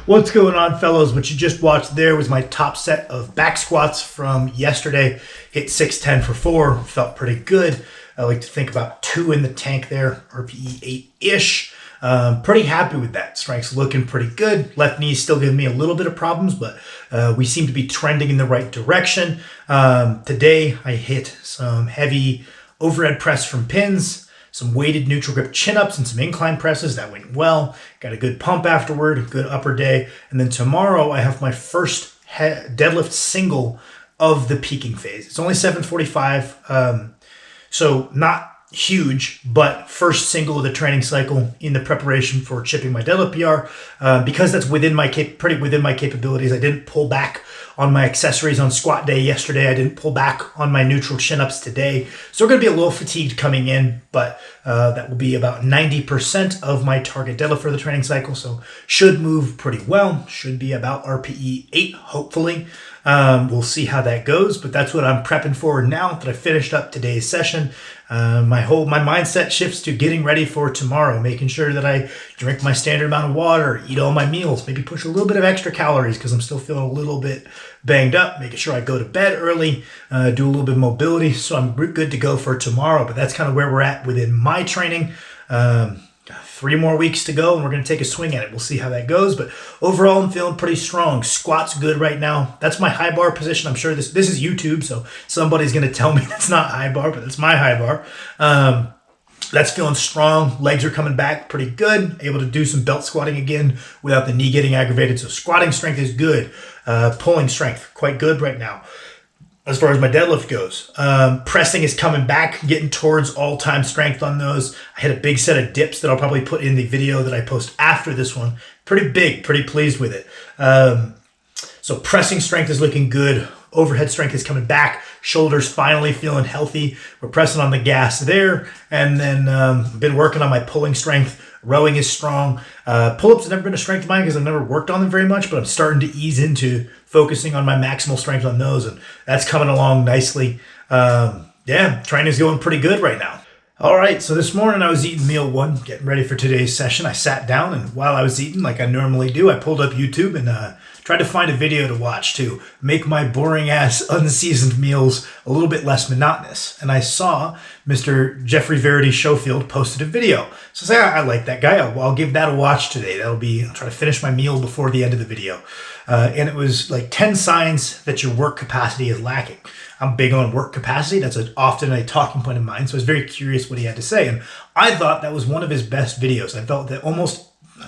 What's going on, fellows? What you just watched there was my top set of back squats from yesterday. Hit 610 for 4, felt pretty good. I like to think about 2 in the tank there, RPE 8-ish. Pretty happy with that. Strength's looking pretty good. Left knee still giving me a little bit of problems, but we seem to be trending in the right direction. Today I hit some heavy overhead press from pins, some weighted neutral grip chin-ups and some incline presses. That went well. Got a good pump afterward, good upper day. And then tomorrow I have my first deadlift single of the peaking phase. It's only 745, so not huge, but first single of the training cycle in the preparation for chipping my deadlift PR. Because that's pretty within my capabilities, I didn't pull back on my accessories on squat day yesterday. I didn't pull back on my neutral chin-ups today. So we're going to be a little fatigued coming in, but that will be about 90% of my target deadlift for the training cycle. So should move pretty well. Should be about RPE 8, hopefully. We'll see how that goes, but that's what I'm prepping for now that I finished up today's session. My mindset shifts to getting ready for tomorrow, making sure that I drink my standard amount of water, eat all my meals, maybe push a little bit of extra calories because I'm still feeling a little bit banged up, making sure I go to bed early, do a little bit of mobility, so I'm good to go for tomorrow. But that's kind of where we're at within my training. 3 more weeks to go, and we're going to take a swing at it. We'll see how that goes, but overall, I'm feeling pretty strong. Squat's good right now. That's my high bar position. I'm sure this is YouTube, so somebody's going to tell me that's not high bar, but that's my high bar. That's feeling strong. Legs are coming back pretty good. Able to do some belt squatting again without the knee getting aggravated, so squatting strength is good. Pulling strength, quite good right now. As far as my deadlift goes, pressing is coming back, getting towards all-time strength on those. I had a big set of dips that I'll probably put in the video that I post after this one. Pretty big, pretty pleased with it. So pressing strength is looking good. Overhead strength is coming back. Shoulders finally feeling healthy. We're pressing on the gas there. And then been working on my pulling strength. Rowing is strong. Pull-ups have never been a strength of mine because I've never worked on them very much, but I'm starting to ease into focusing on my maximal strength on those, and that's coming along nicely. Yeah, training's going pretty good right now. All right, so this morning I was eating meal 1, getting ready for today's session. I sat down, and while I was eating, like I normally do, I pulled up YouTube and tried to find a video to watch to make my boring-ass, unseasoned meals a little bit less monotonous. And I saw Mr. Jeffrey Verity Schofield posted a video. So I say, I like that guy. I'll give that a watch today. I'll try to finish my meal before the end of the video. And it was like 10 signs that your work capacity is lacking. I'm big on work capacity. That's often a talking point of mine. So I was very curious what he had to say. And I thought that was one of his best videos. I felt that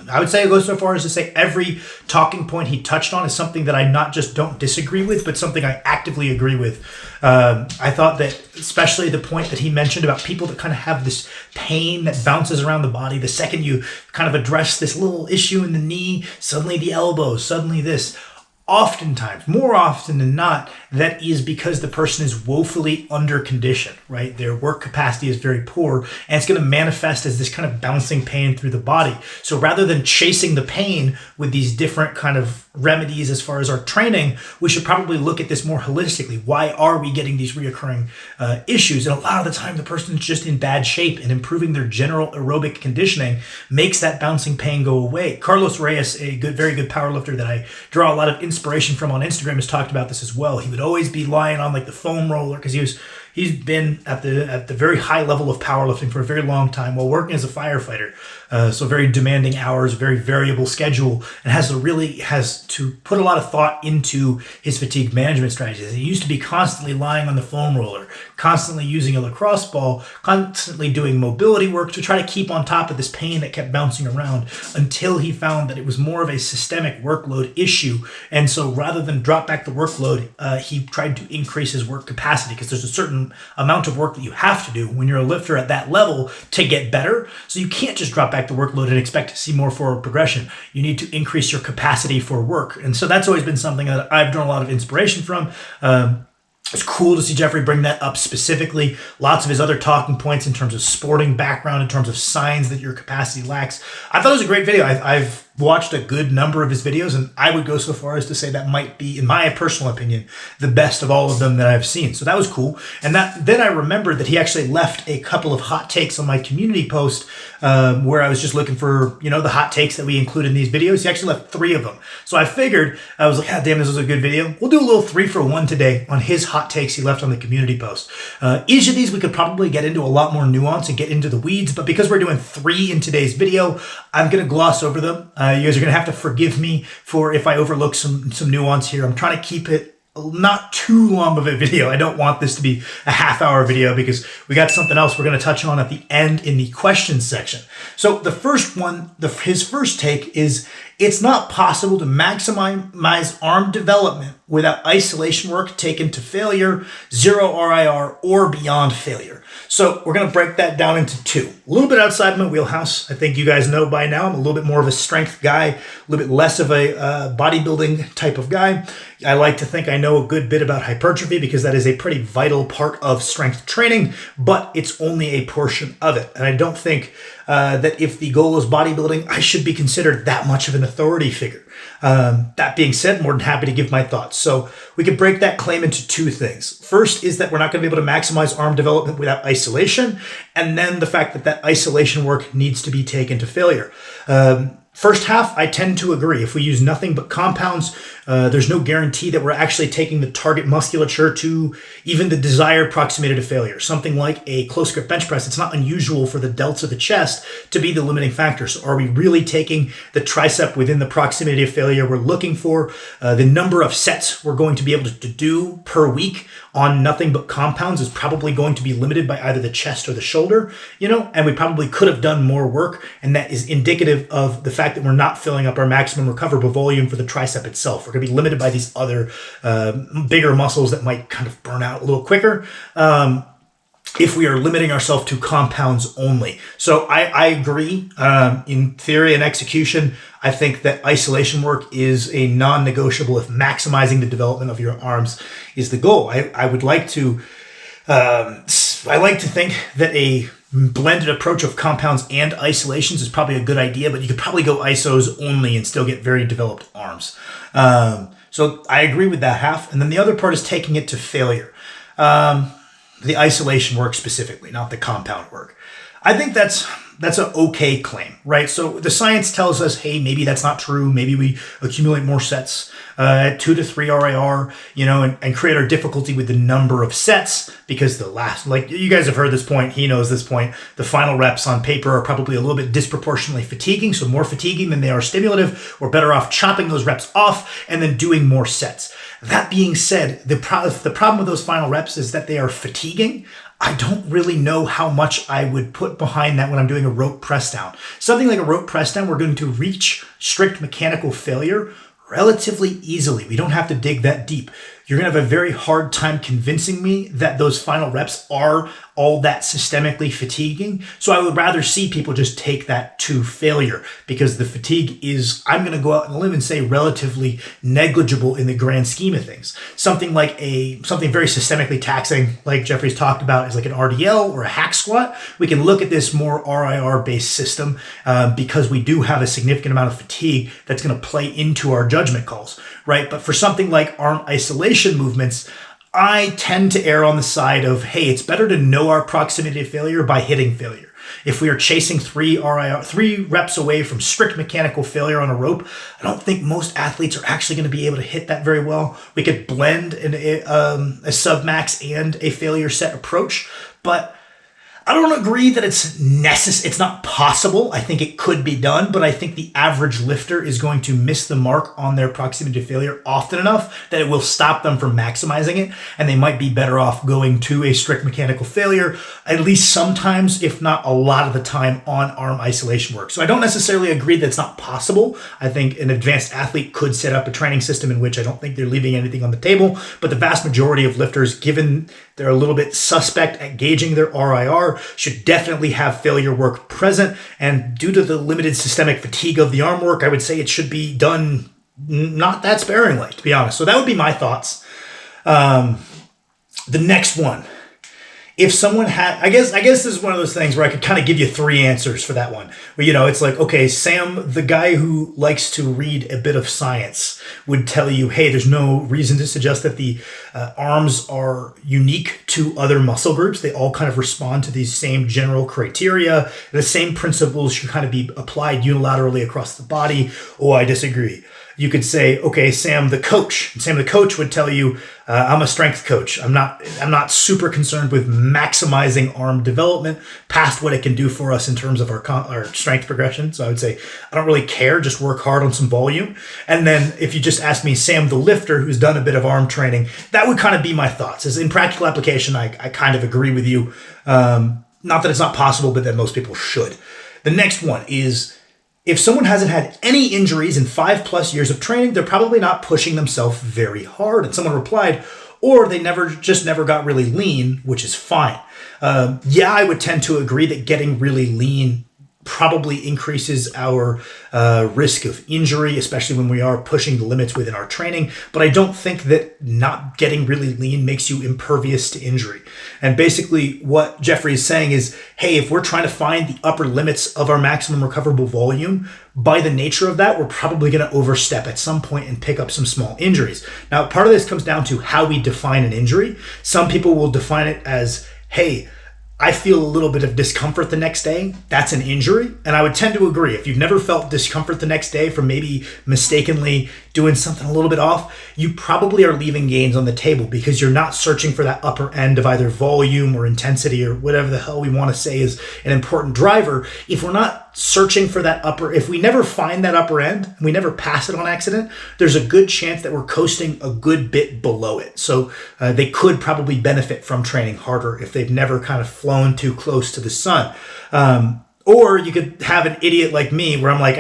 I would say I go so far as to say every talking point he touched on is something that I not just don't disagree with, but something I actively agree with. I thought that especially the point that he mentioned about people that kind of have this pain that bounces around the body. The second you kind of address this little issue in the knee, suddenly the elbow, suddenly this. Oftentimes, more often than not, that is because the person is woefully under conditioned, right? Their work capacity is very poor, and it's going to manifest as this kind of bouncing pain through the body. So rather than chasing the pain with these different kind of remedies as far as our training, we should probably look at this more holistically. Why are we getting these reoccurring issues? And a lot of the time, the person is just in bad shape, and improving their general aerobic conditioning makes that bouncing pain go away. Carlos Reyes, a very good powerlifter that I draw a lot of inspiration from on Instagram, has talked about this as well. He would always be lying on like the foam roller because he's been at the very high level of powerlifting for a very long time while working as a firefighter. So very demanding hours, very variable schedule, and has to put a lot of thought into his fatigue management strategies. He used to be constantly lying on the foam roller, constantly using a lacrosse ball, constantly doing mobility work to try to keep on top of this pain that kept bouncing around until he found that it was more of a systemic workload issue. And so rather than drop back the workload, he tried to increase his work capacity because there's a certain amount of work that you have to do when you're a lifter at that level to get better. So you can't just drop back the workload and expect to see more forward progression. You need to increase your capacity for work. And so that's always been something that I've drawn a lot of inspiration from. It's cool to see Jeffrey bring that up specifically. Lots of his other talking points in terms of sporting background, in terms of signs that your capacity lacks. I thought it was a great video. I've watched a good number of his videos, and I would go so far as to say that might be, in my personal opinion, the best of all of them that I've seen. So that was cool. And then I remembered that he actually left a couple of hot takes on my community post where I was just looking for, the hot takes that we include in these videos. He actually left 3 of them. So I figured, I was like, damn, this was a good video. We'll do a little 3-for-1 today on his hot takes he left on the community post. Each of these we could probably get into a lot more nuance and get into the weeds, but because we're doing 3 in today's video, I'm going to gloss over them. You guys are going to have to forgive me for if I overlook some nuance here. I'm trying to keep it not too long of a video. I don't want this to be a half-hour video because we got something else we're going to touch on at the end in the questions section. So the first one, his first take is, it's not possible to maximize arm development without isolation work taken to failure, 0 RIR, or beyond failure. So we're going to break that down into 2. A little bit outside my wheelhouse. I think you guys know by now I'm a little bit more of a strength guy, a little bit less of a bodybuilding type of guy. I like to think I know a good bit about hypertrophy because that is a pretty vital part of strength training, but it's only a portion of it. And I don't think that if the goal is bodybuilding, I should be considered that much of an authority figure. That being said, more than happy to give my thoughts. So we could break that claim into 2 things. First is that we're not going to be able to maximize arm development without isolation, and then the fact that that isolation work needs to be taken to failure. First half, I tend to agree. If we use nothing but compounds, there's no guarantee that we're actually taking the target musculature to even the desired proximity to failure. Something like a close grip bench press, it's not unusual for the delts of the chest to be the limiting factor. So are we really taking the tricep within the proximity of failure we're looking for? The number of sets we're going to be able to do per week on nothing but compounds is probably going to be limited by either the chest or the shoulder, and we probably could have done more work, and that is indicative of the fact that we're not filling up our maximum recoverable volume for the tricep itself. We're going to be limited by these other bigger muscles that might kind of burn out a little quicker if we are limiting ourselves to compounds only. So I agree. In theory and execution, I think that isolation work is a non-negotiable if maximizing the development of your arms is the goal. I would like to, I like to think that a blended approach of compounds and isolations is probably a good idea, but you could probably go isos only and still get very developed arms. So I agree with that half. And then the other part is taking it to failure. The isolation work specifically, not the compound work. I think that's an okay claim, right? So the science tells us, hey, maybe that's not true. Maybe we accumulate more sets at 2 to 3 RIR, and create our difficulty with the number of sets because like you guys have heard this point, he knows this point, the final reps on paper are probably a little bit disproportionately fatiguing, so more fatiguing than they are stimulative. We're better off chopping those reps off and then doing more sets. That being said, the problem with those final reps is that they are fatiguing. I don't really know how much I would put behind that when I'm doing a rope press down. Something like a rope press down, we're going to reach strict mechanical failure relatively easily. We don't have to dig that deep. You're going to have a very hard time convincing me that those final reps are all that systemically fatiguing. So I would rather see people just take that to failure because the fatigue is, I'm going to go out on a limb and say, relatively negligible in the grand scheme of things. Something like something very systemically taxing, like Jeffrey's talked about, is like an RDL or a hack squat. We can look at this more RIR based system because we do have a significant amount of fatigue that's going to play into our judgment calls, right? But for something like arm isolation movements, I tend to err on the side of, hey, it's better to know our proximity to failure by hitting failure. If we are chasing 3 reps away from strict mechanical failure on a rope, I don't think most athletes are actually going to be able to hit that very well. We could blend a sub-max and a failure set approach, but I don't agree that it's necessary. It's not possible. I think it could be done, but I think the average lifter is going to miss the mark on their proximity to failure often enough that it will stop them from maximizing it, and they might be better off going to a strict mechanical failure, at least sometimes, if not a lot of the time, on arm isolation work. So I don't necessarily agree that it's not possible. I think an advanced athlete could set up a training system in which I don't think they're leaving anything on the table, but the vast majority of lifters, given they're a little bit suspect at gauging their RIR, should definitely have failure work present. And due to the limited systemic fatigue of the arm work, I would say it should be done not that sparingly, to be honest. So that would be my thoughts. The next one if someone had, I guess this is one of those things where I could kind of give you three answers for that one. Where, it's like, okay, Sam, the guy who likes to read a bit of science, would tell you, hey, there's no reason to suggest that the arms are unique to other muscle groups. They all kind of respond to these same general criteria. The same principles should kind of be applied unilaterally across the body. Oh, I disagree. You could say, okay, Sam the coach. And Sam the coach would tell you, I'm a strength coach. I'm not super concerned with maximizing arm development past what it can do for us in terms of our strength progression. So I would say, I don't really care. Just work hard on some volume. And then if you just ask me, Sam the lifter, who's done a bit of arm training, that would kind of be my thoughts. As in practical application, I kind of agree with you. Not that it's not possible, but that most people should. The next one is, if someone hasn't had any injuries in 5+ years of training, they're probably not pushing themselves very hard. And someone replied, or they never got really lean, which is fine. Yeah, I would tend to agree that getting really lean probably increases our risk of injury, especially when we are pushing the limits within our training. But I don't think that not getting really lean makes you impervious to injury. And basically what Jeffrey is saying is, hey, if we're trying to find the upper limits of our maximum recoverable volume, by the nature of that, we're probably going to overstep at some point and pick up some small injuries. Now, part of this comes down to how we define an injury. Some people will define it as, hey, I feel a little bit of discomfort the next day. That's an injury. And I would tend to agree. If you've never felt discomfort the next day from maybe mistakenly doing something a little bit off, you probably are leaving gains on the table because you're not searching for that upper end of either volume or intensity or whatever the hell we want to say is an important driver. If we're not searching for that if we never find that upper end and we never pass it on accident, there's a good chance that we're coasting a good bit below it. So they could probably benefit from training harder if they've never kind of flown too close to the sun. Or you could have an idiot like me where I'm like,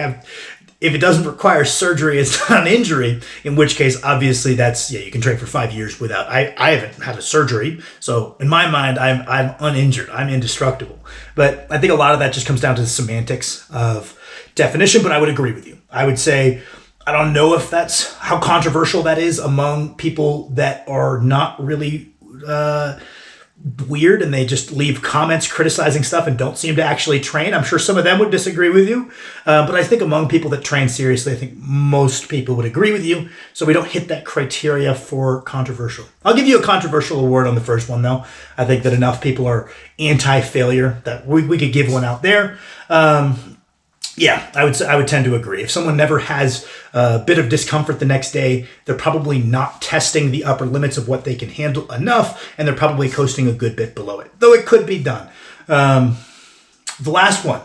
if it doesn't require surgery, it's not an injury, in which case, obviously, you can train for 5 years without, I haven't had a surgery. So in my mind, I'm uninjured. I'm indestructible. But I think a lot of that just comes down to the semantics of definition, but I would agree with you. I would say, I don't know if that's how controversial that is among people that are not really weird and they just leave comments criticizing stuff and don't seem to actually train. I'm sure some of them would disagree with you. But I think among people that train seriously, I think most people would agree with you. So we don't hit that criteria for controversial. I'll give you a controversial award on the first one, though. I think that enough people are anti-failure that we could give one out there. Yeah, I would tend to agree. If someone never has a bit of discomfort the next day, they're probably not testing the upper limits of what they can handle enough, and they're probably coasting a good bit below it, though it could be done. The last one,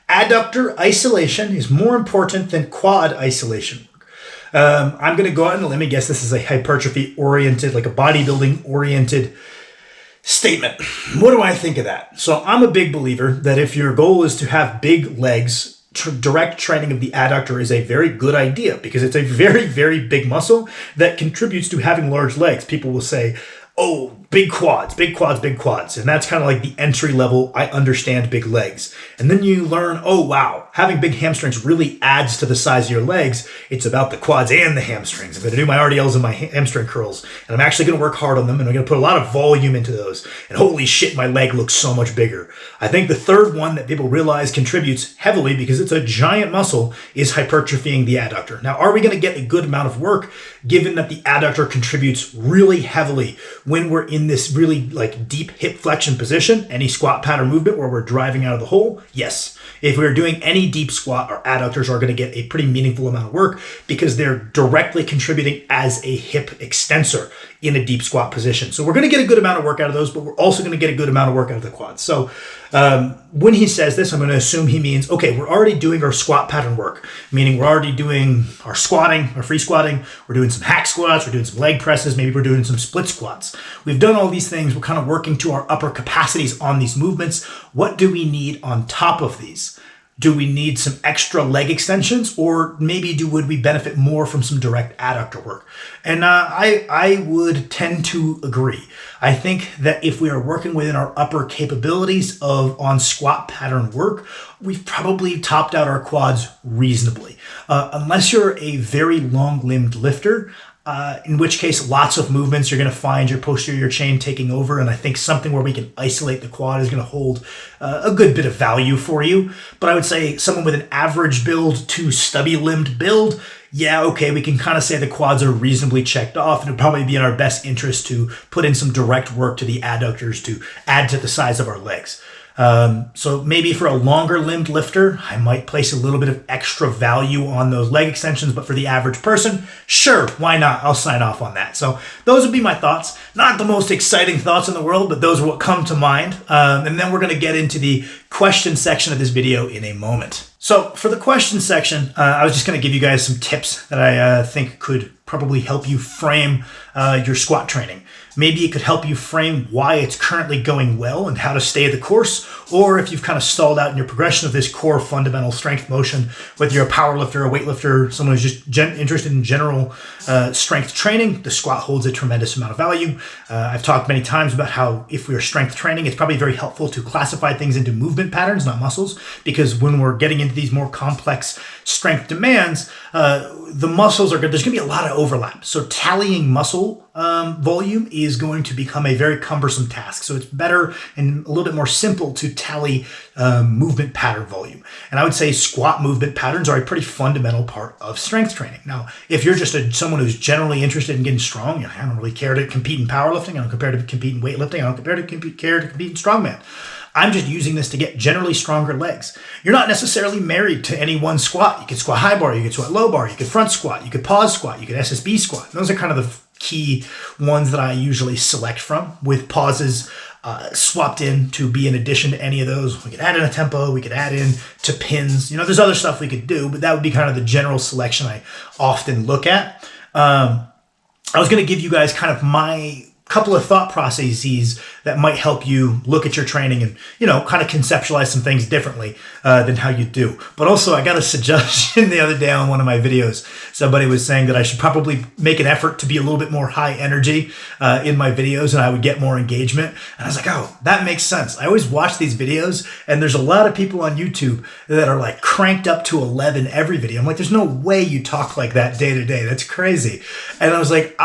adductor isolation is more important than quad isolation work. I'm going to go out on a limb and guess this is a hypertrophy-oriented, like a bodybuilding-oriented statement. What do I think of that? So I'm a big believer that if your goal is to have big legs, direct training of the adductor is a very good idea because it's a very, very big muscle that contributes to having large legs. People will say, oh, big quads, big quads, big quads. And that's kind of like the entry level, I understand big legs. And then you learn, oh, wow, having big hamstrings really adds to the size of your legs. It's about the quads and the hamstrings. I'm going to do my RDLs and my hamstring curls, and I'm actually going to work hard on them, and I'm going to put a lot of volume into those. And holy shit, my leg looks so much bigger. I think the third one that people realize contributes heavily because it's a giant muscle is hypertrophying the adductor. Now, are we going to get a good amount of work given that the adductor contributes really heavily when we're in this really like deep hip flexion position, any squat pattern movement where we're driving out of the hole? Yes. If we're doing any deep squat, our adductors are going to get a pretty meaningful amount of work because they're directly contributing as a hip extensor in a deep squat position. So we're going to get a good amount of work out of those, but we're also going to get a good amount of work out of the quads. So when he says this, I'm going to assume he means, okay, we're already doing our squat pattern work, meaning we're already doing our squatting, our free squatting, we're doing some hack squats, we're doing some leg presses, maybe we're doing some split squats. We've done all these things. We're kind of working to our upper capacities on these movements. What do we need on top of these? Do we need some extra leg extensions, or maybe would we benefit more from some direct adductor work? And I would tend to agree. I think that if we are working within our upper capabilities on squat pattern work, we've probably topped out our quads reasonably. Unless you're a very long-limbed lifter, in which case lots of movements, you're going to find your posterior chain taking over. And I think something where we can isolate the quad is going to hold a good bit of value for you. But I would say someone with an average build to stubby limbed build, yeah, okay, we can kind of say the quads are reasonably checked off, and it'd probably be in our best interest to put in some direct work to the adductors to add to the size of our legs. So maybe for a longer limbed lifter, I might place a little bit of extra value on those leg extensions, but for the average person, sure, why not? I'll sign off on that. So those would be my thoughts. Not the most exciting thoughts in the world, but those are what come to mind. And then we're going to get into the question section of this video in a moment. So for the question section, I was just going to give you guys some tips that I think could probably help you frame your squat training. Maybe it could help you frame why it's currently going well and how to stay the course, or if you've kind of stalled out in your progression of this core fundamental strength motion, whether you're a power lifter, a weightlifter, someone who's just interested in general strength training, the squat holds a tremendous amount of value. I've talked many times about how if we're strength training, it's probably very helpful to classify things into movement patterns, not muscles, because when we're getting into these more complex strength demands, the muscles there's going to be a lot of overlap. So tallying muscle volume is going to become a very cumbersome task. So it's better and a little bit more simple to tally movement pattern volume. And I would say squat movement patterns are a pretty fundamental part of strength training. Now, if you're just someone who's generally interested in getting strong, I don't really care to compete in powerlifting, I don't care to compete in weightlifting, I don't care to compete in strongman. I'm just using this to get generally stronger legs. You're not necessarily married to any one squat. You could squat high bar, you could squat low bar, you could front squat, you could pause squat, you could SSB squat. Those are kind of the key ones that I usually select from, with pauses swapped in to be in addition to any of those. We could add in a tempo, we could add in to pins. There's other stuff we could do, but that would be kind of the general selection I often look at. I was going to give you guys kind of my couple of thought processes that might help you look at your training and, kind of conceptualize some things differently than how you do. But also, I got a suggestion the other day on one of my videos. Somebody was saying that I should probably make an effort to be a little bit more high energy in my videos and I would get more engagement. And I was like, oh, that makes sense. I always watch these videos and there's a lot of people on YouTube that are like cranked up to 11 every video. I'm like, there's no way you talk like that day to day. That's crazy. And I was like,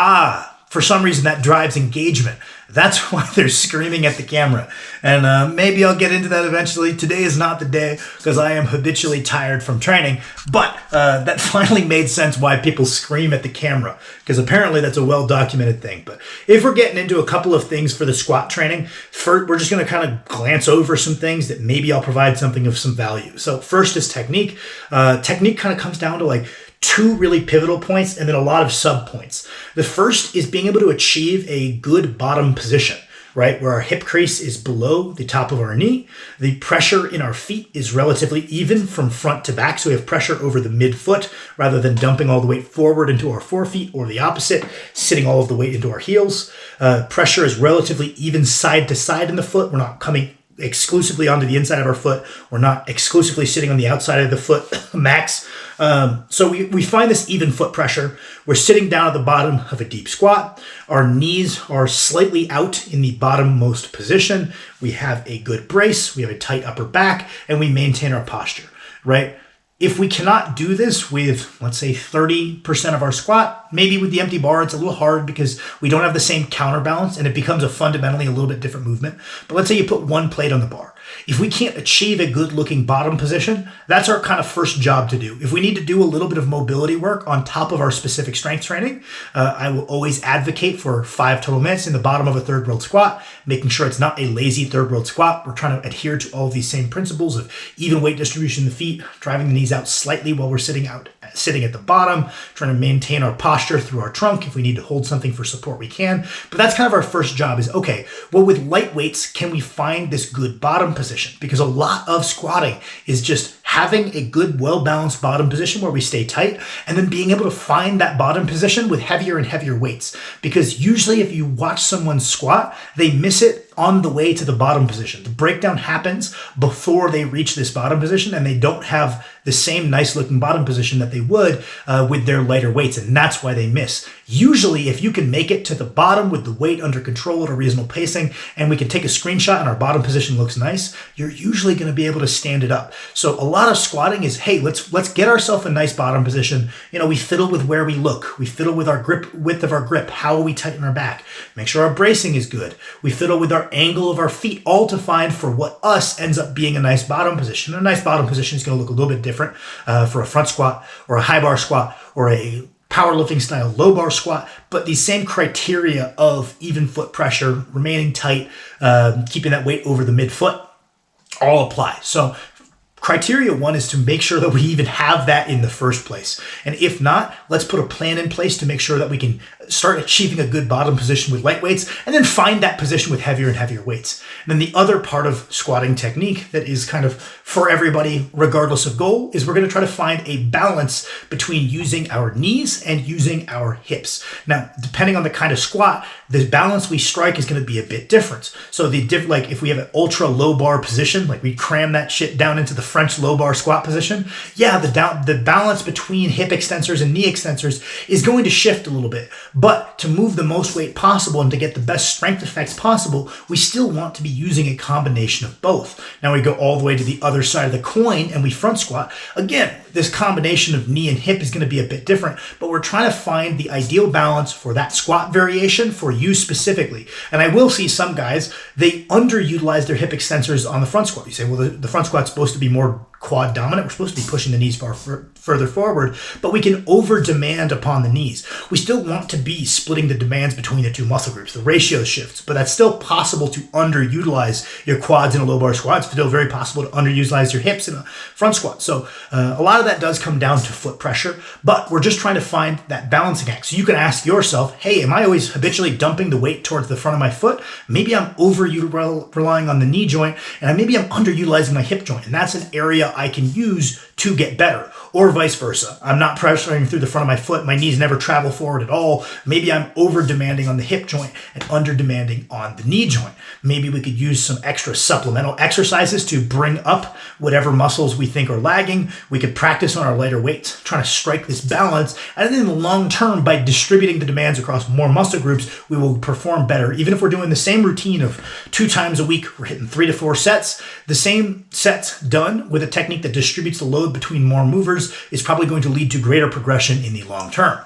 for some reason that drives engagement. That's why they're screaming at the camera. And maybe I'll get into that eventually. Today is not the day because I am habitually tired from training. But that finally made sense why people scream at the camera, because apparently that's a well-documented thing. But if we're getting into a couple of things for the squat training, first, we're just going to kind of glance over some things that maybe I'll provide something of some value. So first is technique. Technique kind of comes down to like two really pivotal points and then a lot of sub points. The first is being able to achieve a good bottom position, right? Where our hip crease is below the top of our knee. The pressure in our feet is relatively even from front to back. So we have pressure over the midfoot rather than dumping all the weight forward into our forefeet, or the opposite, sitting all of the weight into our heels. Pressure is relatively even side to side in the foot. We're not coming exclusively onto the inside of our foot. We're not exclusively sitting on the outside of the foot max. So we find this even foot pressure. We're sitting down at the bottom of a deep squat. Our knees are slightly out in the bottommost position. We have a good brace. We have a tight upper back, and we maintain our posture, right? If we cannot do this with, let's say, 30% of our squat, maybe with the empty bar, it's a little hard because we don't have the same counterbalance and it becomes a fundamentally a little bit different movement. But let's say you put one plate on the bar. If we can't achieve a good looking bottom position, that's our kind of first job to do. If we need to do a little bit of mobility work on top of our specific strength training, I will always advocate for 5 total minutes in the bottom of a third world squat, making sure it's not a lazy third world squat. We're trying to adhere to all of these same principles of even weight distribution in the feet, driving the knees out slightly while we're sitting at the bottom, trying to maintain our posture through our trunk. If we need to hold something for support, we can. But that's kind of our first job is, okay, well, with light weights, can we find this good bottom position? Because a lot of squatting is just having a good, well-balanced bottom position where we stay tight, and then being able to find that bottom position with heavier and heavier weights. Because usually if you watch someone squat, they miss it on the way to the bottom position. The breakdown happens before they reach this bottom position, and they don't have the same nice looking bottom position that they would with their lighter weights, and that's why they miss. Usually, if you can make it to the bottom with the weight under control at a reasonable pacing, and we can take a screenshot and our bottom position looks nice, you're usually going to be able to stand it up. So a lot lot of squatting is, hey, let's get ourselves a nice bottom position. We fiddle with where we look. We fiddle with our grip, width of our grip. How will we tighten our back? Make sure our bracing is good. We fiddle with our angle of our feet, all to find for what us ends up being a nice bottom position. A nice bottom position is going to look a little bit different for a front squat or a high bar squat or a powerlifting style low bar squat, but these same criteria of even foot pressure, remaining tight, keeping that weight over the midfoot, all apply. So criteria one is to make sure that we even have that in the first place. And if not, let's put a plan in place to make sure that we can start achieving a good bottom position with light weights and then find that position with heavier and heavier weights. And then the other part of squatting technique that is kind of for everybody, regardless of goal, is we're going to try to find a balance between using our knees and using our hips. Now, depending on the kind of squat, the balance we strike is going to be a bit different. So like if we have an ultra low bar position, like we cram that shit down into the French low bar squat position, yeah, the balance between hip extensors and knee extensors is going to shift a little bit. But to move the most weight possible and to get the best strength effects possible, we still want to be using a combination of both. Now we go all the way to the other side of the coin and we front squat. Again, this combination of knee and hip is going to be a bit different, but we're trying to find the ideal balance for that squat variation for you specifically. And I will see some guys, they underutilize their hip extensors on the front squat. You say, well, the front squat's supposed to be more quad dominant. We're supposed to be pushing the knees further forward, but we can over demand upon the knees. We still want to be splitting the demands between the two muscle groups. The ratio shifts, but that's still possible to underutilize your quads in a low bar squat. It's still very possible to underutilize your hips in a front squat. So a lot of that does come down to foot pressure, but we're just trying to find that balancing act. So you can ask yourself, hey, am I always habitually dumping the weight towards the front of my foot? Maybe I'm over relying on the knee joint, and maybe I'm underutilizing my hip joint. And that's an area I can use to get better, or vice versa. I'm not pressuring through the front of my foot. My knees never travel forward at all. Maybe I'm over demanding on the hip joint and under demanding on the knee joint. Maybe we could use some extra supplemental exercises to bring up whatever muscles we think are lagging. We could practice on our lighter weights, trying to strike this balance. And then in the long term, by distributing the demands across more muscle groups, we will perform better. Even if we're doing the same routine of 2 times a week, we're hitting 3 to 4 sets, the same sets done with a technique that distributes the load between more movers is probably going to lead to greater progression in the long term.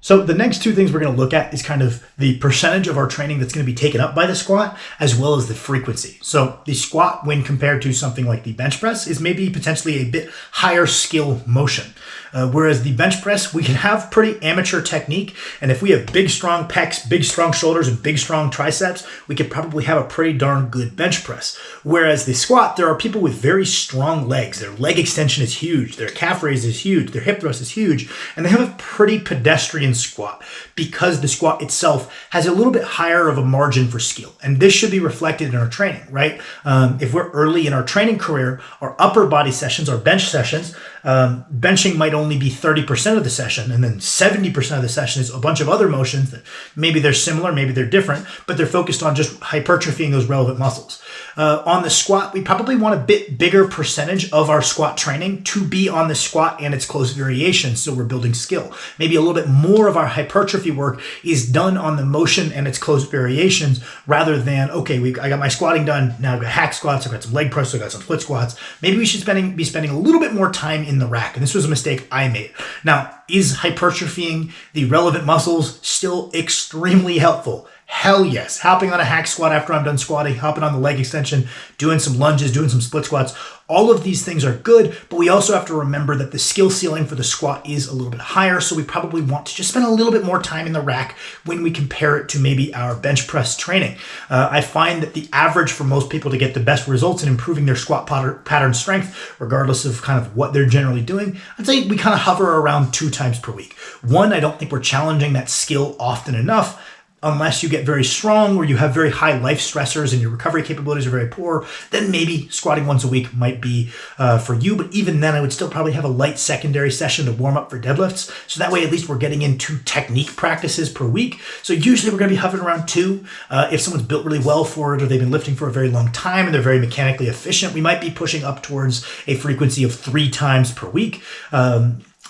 So the next 2 things we're going to look at is kind of the percentage of our training that's going to be taken up by the squat, as well as the frequency. So the squat, when compared to something like the bench press, is maybe potentially a bit higher skill motion. Whereas the bench press, we can have pretty amateur technique. And if we have big, strong pecs, big, strong shoulders, and big, strong triceps, we could probably have a pretty darn good bench press. Whereas the squat, there are people with very strong legs. Their leg extension is huge. Their calf raise is huge. Their hip thrust is huge. And they have a pretty pedestrian squat because the squat itself has a little bit higher of a margin for skill. And this should be reflected in our training, right? If we're early in our training career, our upper body sessions, our bench sessions, benching might only be 30% of the session, and then 70% of the session is a bunch of other motions that maybe they're similar, maybe they're different, but they're focused on just hypertrophying those relevant muscles. On the squat, we probably want a bit bigger percentage of our squat training to be on the squat and its close variations, so we're building skill. Maybe a little bit more of our hypertrophy work is done on the motion and its close variations rather than, okay, I got my squatting done, now I've got hack squats, I've got some leg press, I've got some split squats. Maybe we should be spending a little bit more time in the rack, and this was a mistake I made. Now, is hypertrophying the relevant muscles still extremely helpful? Hell yes. Hopping on a hack squat after I'm done squatting, hopping on the leg extension, doing some lunges, doing some split squats. All of these things are good, but we also have to remember that the skill ceiling for the squat is a little bit higher, so we probably want to just spend a little bit more time in the rack when we compare it to maybe our bench press training. I find that the average for most people to get the best results in improving their squat pattern strength, regardless of kind of what they're generally doing, I'd say we kind of hover around 2 times per week. One, I don't think we're challenging that skill often enough. Unless you get very strong or you have very high life stressors and your recovery capabilities are very poor, then maybe squatting once a week might be for you. But even then, I would still probably have a light secondary session to warm up for deadlifts. So that way, at least we're getting in 2 technique practices per week. So usually we're going to be hovering around 2. If someone's built really well for it or they've been lifting for a very long time and they're very mechanically efficient, we might be pushing up towards a frequency of 3 times per week.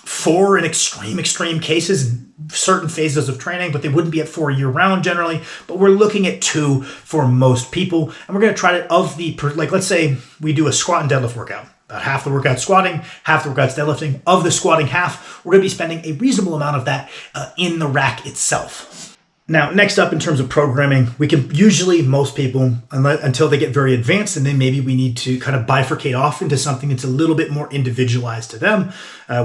4 in extreme cases, certain phases of training, but they wouldn't be at 4 year round generally. But we're looking at 2 for most people. And we're going to try to, like let's say we do a squat and deadlift workout. about half the workout squatting, half the workout deadlifting. Of the squatting half, we're going to be spending a reasonable amount of that in the rack itself. Now, next up in terms of programming, we can usually, most people, until they get very advanced, and then maybe we need to kind of bifurcate off into something that's a little bit more individualized to them,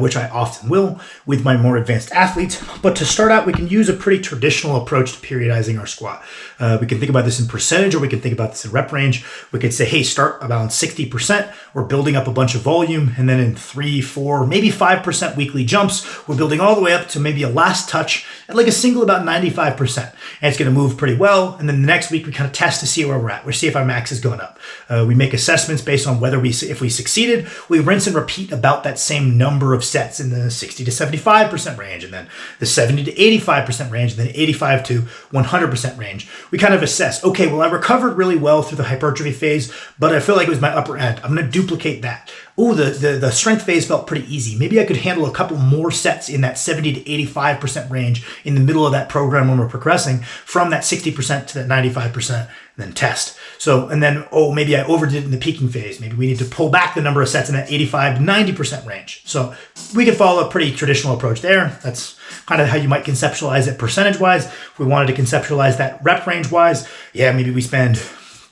which I often will with my more advanced athletes. But to start out, we can use a pretty traditional approach to periodizing our squat. We can think about this in percentage, or we can think about this in rep range. We could say, hey, start about 60%. We're building up a bunch of volume, and then in 3, 4, maybe 5% weekly jumps, we're building all the way up to maybe a last touch at like a single about 95%. And it's going to move pretty well. And then the next week, we kind of test to see where we're at. We see if our max is going up. We make assessments based on whether if we succeeded, we rinse and repeat about that same number of sets in the 60 to 75% range, and then the 70 to 85% range, and then 85 to 100% range. We kind of assess, okay, well, I recovered really well through the hypertrophy phase, but I feel like it was my upper end. I'm going to duplicate that. Oh, the strength phase felt pretty easy. Maybe I could handle a couple more sets in that 70 to 85% range in the middle of that program when we're progressing from that 60% to that 95%, and then test. So, and then, maybe I overdid it in the peaking phase. Maybe we need to pull back the number of sets in that 85 to 90% range. So we could follow a pretty traditional approach there. That's kind of how you might conceptualize it percentage-wise. If we wanted to conceptualize that rep range-wise, yeah, maybe we spend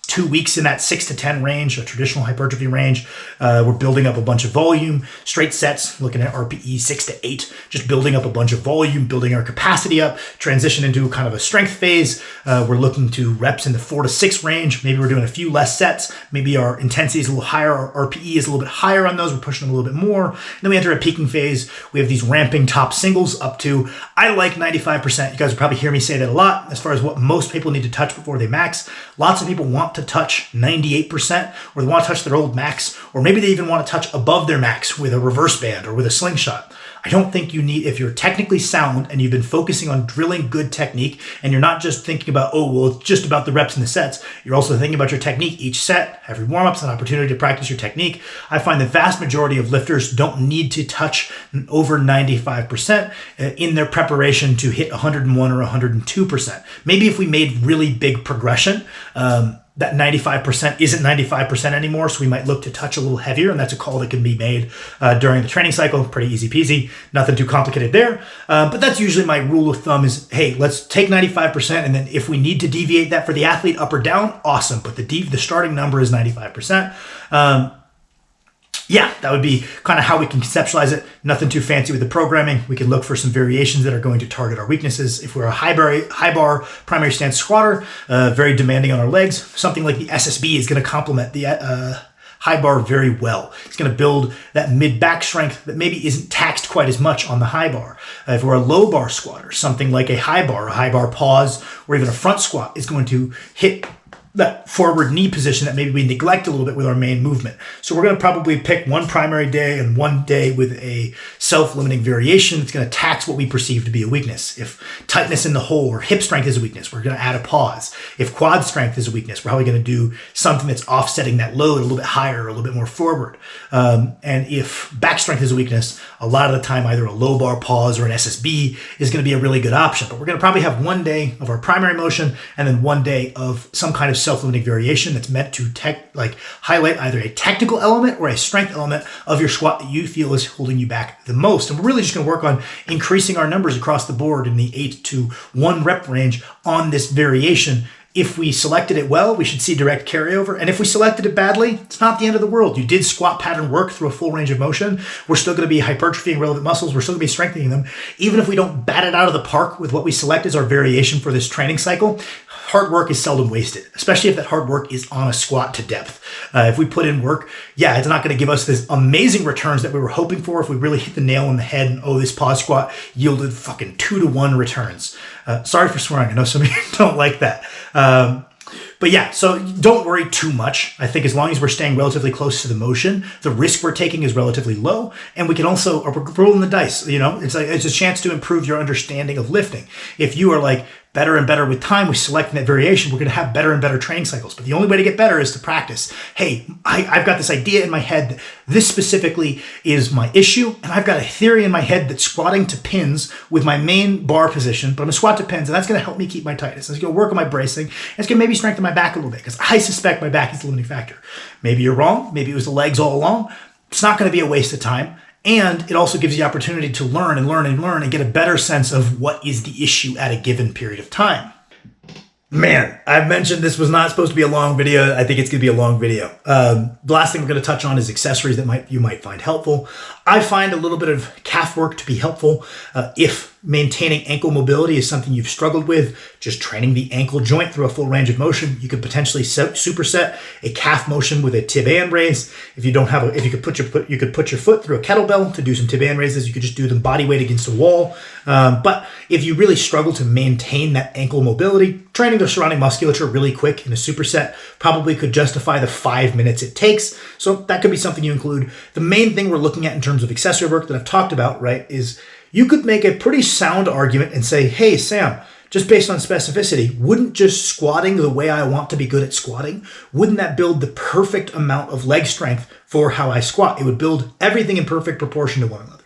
2 weeks in that 6 to 10 range, a traditional hypertrophy range. We're building up a bunch of volume, straight sets, looking at RPE 6 to 8, just building up a bunch of volume, building our capacity up, transition into kind of a strength phase. We're looking to reps in the 4 to 6 range. Maybe we're doing a few less sets. Maybe our intensity is a little higher. Our RPE is a little bit higher on those. We're pushing them a little bit more. And then we enter a peaking phase. We have these ramping top singles up to, I like 95%. You guys will probably hear me say that a lot as far as what most people need to touch before they max. Lots of people want to touch 98%, or they want to touch their old max, or maybe they even want to touch above their max with a reverse band or with a slingshot. I don't think you need, if you're technically sound and you've been focusing on drilling good technique, and you're not just thinking about, it's just about the reps and the sets, you're also thinking about your technique. Each set, every warm-up's an opportunity to practice your technique. I find the vast majority of lifters don't need to touch over 95% in their preparation to hit 101 or 102%. Maybe if we made really big progression, that 95% isn't 95% anymore, so we might look to touch a little heavier, and that's a call that can be made during the training cycle. Pretty easy peasy, nothing too complicated there. But that's usually my rule of thumb is, hey, let's take 95%, and then if we need to deviate that for the athlete up or down, awesome. But the starting number is 95%. Yeah, that would be kind of how we can conceptualize it. Nothing too fancy with the programming. We can look for some variations that are going to target our weaknesses. If we're a high bar primary stance squatter, very demanding on our legs, something like the SSB is going to complement the high bar very well. It's going to build that mid back strength that maybe isn't taxed quite as much on the high bar. If we're a low bar squatter, something like a high bar pause, or even a front squat is going to hit that forward knee position that maybe we neglect a little bit with our main movement. So we're going to probably pick one primary day and one day with a self-limiting variation that's going to tax what we perceive to be a weakness. If tightness in the hole or hip strength is a weakness, we're going to add a pause. If quad strength is a weakness, we're probably going to do something that's offsetting that load a little bit higher or a little bit more forward. And if back strength is a weakness, a lot of the time either a low bar pause or an SSB is going to be a really good option. But we're going to probably have one day of our primary motion and then one day of some kind of self-limiting variation that's meant to highlight either a technical element or a strength element of your squat that you feel is holding you back the most. And we're really just going to work on increasing our numbers across the board in the 8 to 1 rep range on this variation. If we selected it well, we should see direct carryover. And if we selected it badly, it's not the end of the world. You did squat pattern work through a full range of motion. We're still going to be hypertrophying relevant muscles. We're still going to be strengthening them. Even if we don't bat it out of the park with what we select as our variation for this training cycle, hard work is seldom wasted, especially if that hard work is on a squat to depth. If we put in work, yeah, it's not going to give us this amazing returns that we were hoping for if we really hit the nail on the head and, this pause squat yielded fucking 2 to 1 returns. Sorry for swearing. I know some of you don't like that. But yeah, so don't worry too much. I think as long as we're staying relatively close to the motion, the risk we're taking is relatively low. And we can also, we're rolling the dice, it's a chance to improve your understanding of lifting. If you are like better and better with time, we select that variation, we're going to have better and better training cycles. But the only way to get better is to practice. Hey, I've got this idea in my head that this specifically is my issue, and I've got a theory in my head that squatting to pins with my main bar position, but I'm going to squat to pins, and that's going to help me keep my tightness. It's going to work on my bracing, and it's going to maybe strengthen my back a little bit, because I suspect my back is the limiting factor. Maybe you're wrong. Maybe it was the legs all along. It's not going to be a waste of time. And it also gives you the opportunity to learn and get a better sense of what is the issue at a given period of time. Man, I've mentioned this was not supposed to be a long video. I think it's going to be a long video. The last thing we're going to touch on is accessories that you might find helpful. I find a little bit of calf work to be helpful if maintaining ankle mobility is something you've struggled with. Just training the ankle joint through a full range of motion, you could potentially superset a calf motion with a tib and raise. If you don't have you could put your foot through a kettlebell to do some tib and raises. You could just do them body weight against a wall. But if you really struggle to maintain that ankle mobility, training the surrounding musculature really quick in a superset probably could justify the 5 minutes it takes. So that could be something you include. The main thing we're looking at in terms of accessory work that I've talked about, right, is you could make a pretty sound argument and say, hey, Sam, just based on specificity, wouldn't just squatting the way I want to be good at squatting, wouldn't that build the perfect amount of leg strength for how I squat? It would build everything in perfect proportion to one another.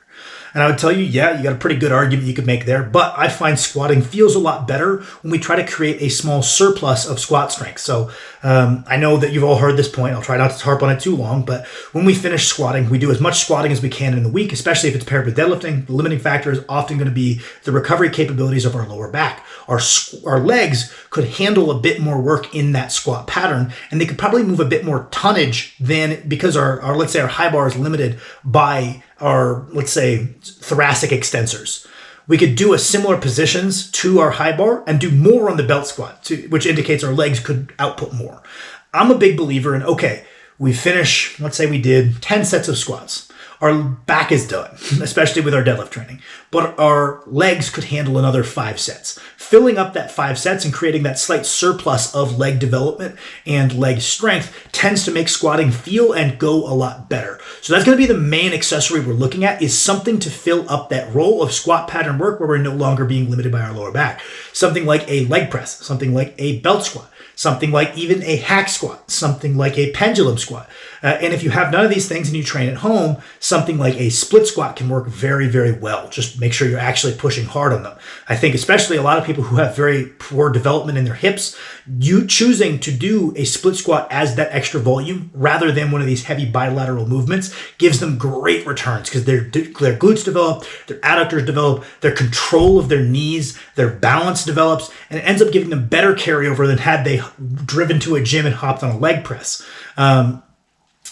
And I would tell you, yeah, you got a pretty good argument you could make there, but I find squatting feels a lot better when we try to create a small surplus of squat strength. So I know that you've all heard this point. I'll try not to harp on it too long, but when we finish squatting, we do as much squatting as we can in the week, especially if it's paired with deadlifting. The limiting factor is often going to be the recovery capabilities of our lower back. Our legs could handle a bit more work in that squat pattern, and they could probably move a bit more tonnage than, because our let's say our high bar is limited by our, let's say, thoracic extensors. We could do a similar positions to our high bar and do more on the belt squat, which indicates our legs could output more. I'm a big believer in, okay, we finish, let's say we did 10 sets of squats. Our back is done, especially with our deadlift training, but our legs could handle another 5 sets. Filling up that 5 sets and creating that slight surplus of leg development and leg strength tends to make squatting feel and go a lot better. So that's going to be the main accessory we're looking at, is something to fill up that role of squat pattern work where we're no longer being limited by our lower back. Something like a leg press, something like a belt squat, something like even a hack squat, something like a pendulum squat. And if you have none of these things and you train at home, something like a split squat can work very, very well. Just make sure you're actually pushing hard on them. I think especially a lot of people who have very poor development in their hips, you choosing to do a split squat as that extra volume rather than one of these heavy bilateral movements gives them great returns, because their glutes develop, their adductors develop, their control of their knees, their balance develops, and it ends up giving them better carryover than had they driven to a gym and hopped on a leg press.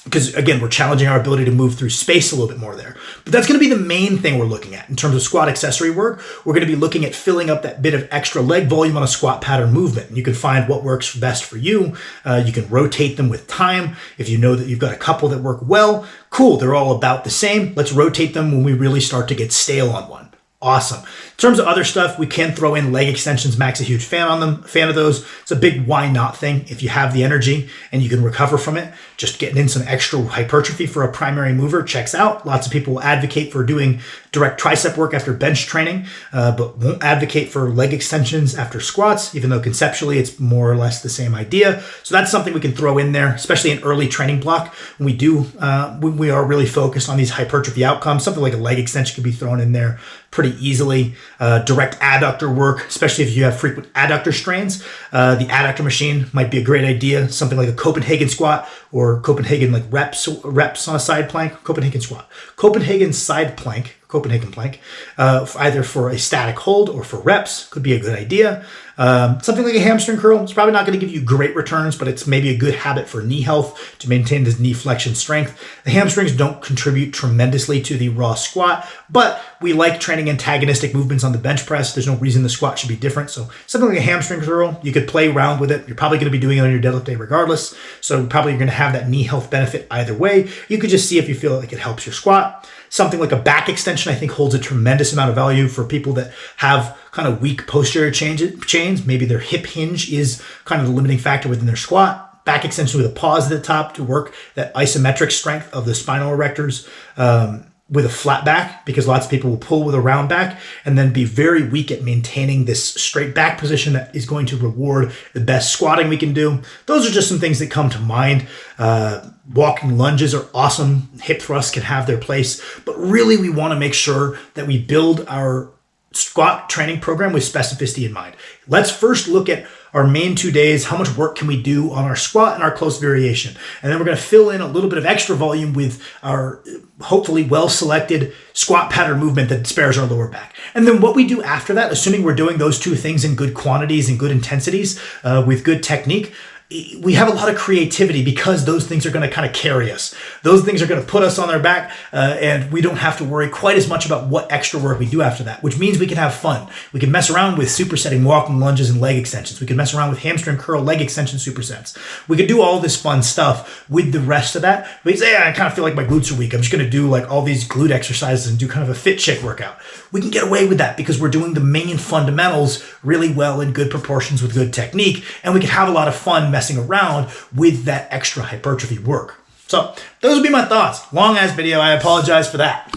Because again, we're challenging our ability to move through space a little bit more there. But that's going to be the main thing we're looking at in terms of squat accessory work. We're going to be looking at filling up that bit of extra leg volume on a squat pattern movement. And you can find what works best for you. You can rotate them with time. If you know that you've got a couple that work well, cool, they're all about the same. Let's rotate them when we really start to get stale on one. Awesome. In terms of other stuff, we can throw in leg extensions. Mac's a huge fan of those. It's a big why not thing. If you have the energy and you can recover from it, just getting in some extra hypertrophy for a primary mover checks out. Lots of people will advocate for doing direct tricep work after bench training, but won't advocate for leg extensions after squats, even though conceptually it's more or less the same idea. So that's something we can throw in there, especially an early training block. When we are really focused on these hypertrophy outcomes, something like a leg extension could be thrown in there pretty easily. Direct adductor work, especially if you have frequent adductor strains. The adductor machine might be a great idea. Something like a Copenhagen squat or Copenhagen like reps on a side plank. Copenhagen squat. Copenhagen plank, either for a static hold or for reps could be a good idea. Something like a hamstring curl, it's probably not going to give you great returns, but it's maybe a good habit for knee health to maintain this knee flexion strength. The hamstrings don't contribute tremendously to the raw squat, but we like training antagonistic movements on the bench press. There's no reason the squat should be different. So something like a hamstring curl, you could play around with it. You're probably going to be doing it on your deadlift day regardless. So probably you're going to have that knee health benefit either way. You could just see if you feel like it helps your squat. Something like a back extension, I think, holds a tremendous amount of value for people that have kind of weak posterior chains. Maybe their hip hinge is kind of the limiting factor within their squat. Back extension with a pause at the top to work that isometric strength of the spinal erectors with a flat back, because lots of people will pull with a round back and then be very weak at maintaining this straight back position that is going to reward the best squatting we can do. Those are just some things that come to mind. Walking lunges are awesome. Hip thrusts can have their place, but really we want to make sure that we build our squat training program with specificity in mind. Let's first look at our main 2 days, how much work can we do on our squat and our close variation. And then we're going to fill in a little bit of extra volume with our hopefully well-selected squat pattern movement that spares our lower back. And then what we do after that, assuming we're doing those two things in good quantities and good intensities with good technique, we have a lot of creativity because those things are going to kind of carry us. Those things are going to put us on our back, and we don't have to worry quite as much about what extra work we do after that, which means we can have fun. We can mess around with supersetting walking lunges and leg extensions. We can mess around with hamstring curl, leg extension supersets. We could do all this fun stuff with the rest of that. But you say, yeah, I kind of feel like my glutes are weak. I'm just going to do like all these glute exercises and do kind of a fit chick workout. We can get away with that because we're doing the main fundamentals really well in good proportions with good technique, and we can have a lot of fun messing around with that extra hypertrophy work. So those would be my thoughts. Long ass video. I apologize for that.